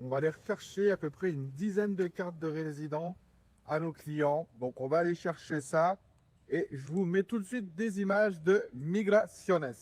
On va aller rechercher à peu près une dizaine de cartes de résident à nos clients. Donc, on va aller chercher ça. Et je vous mets tout de suite des images de Migraciones.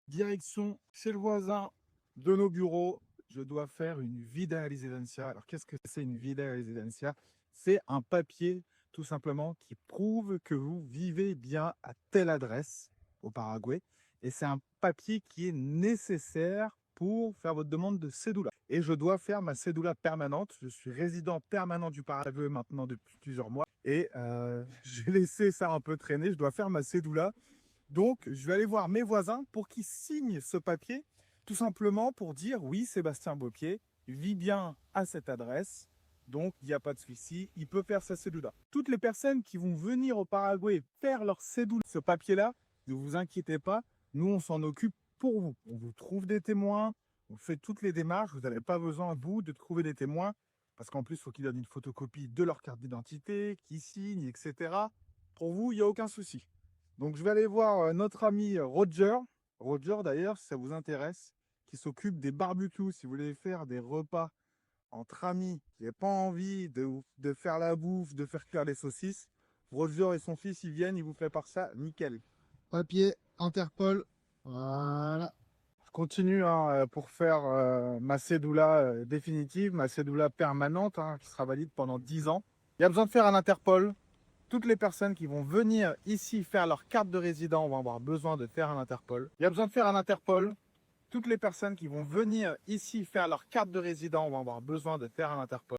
Direction chez le voisin de nos bureaux. Je dois faire une vida residencia. Alors, qu'est-ce que c'est une vida residencia? C'est un papier, tout simplement, qui prouve que vous vivez bien à telle adresse au Paraguay. Et c'est un papier qui est nécessaire pour faire votre demande de cédula. Et je dois faire ma cédula permanente. Je suis résident permanent du Paraguay maintenant depuis plusieurs mois. Et j'ai laissé ça un peu traîner. Je dois faire ma cédula. Donc, je vais aller voir mes voisins pour qu'ils signent ce papier, tout simplement pour dire oui, Sébastien Beaupied vit bien à cette adresse, donc il n'y a pas de souci, il peut faire sa cédula. Toutes les personnes qui vont venir au Paraguay faire leur cédula, ce papier-là, ne vous inquiétez pas, nous on s'en occupe pour vous. On vous trouve des témoins, on fait toutes les démarches, vous n'avez pas besoin, vous, de trouver des témoins, parce qu'en plus, il faut qu'ils donnent une photocopie de leur carte d'identité, qu'ils signent, etc. Pour vous, il n'y a aucun souci. Donc, je vais aller voir notre ami Roger. Roger, d'ailleurs, si ça vous intéresse, qui s'occupe des barbecues. Si vous voulez faire des repas entre amis, vous n'avez pas envie de faire la bouffe, de faire cuire les saucisses, Roger et son fils, ils viennent, ils vous préparent ça, nickel. Papier, Interpol, voilà. Je continue pour faire ma cédula définitive, ma cédula permanente, qui sera valide pendant 10 ans. Il y a besoin de faire un Interpol. Toutes les personnes qui vont venir ici faire leur carte de résident vont avoir besoin de faire un Interpol. Il y a besoin de faire un Interpol. Toutes les personnes qui vont venir ici faire leur carte de résident vont avoir besoin de faire un Interpol.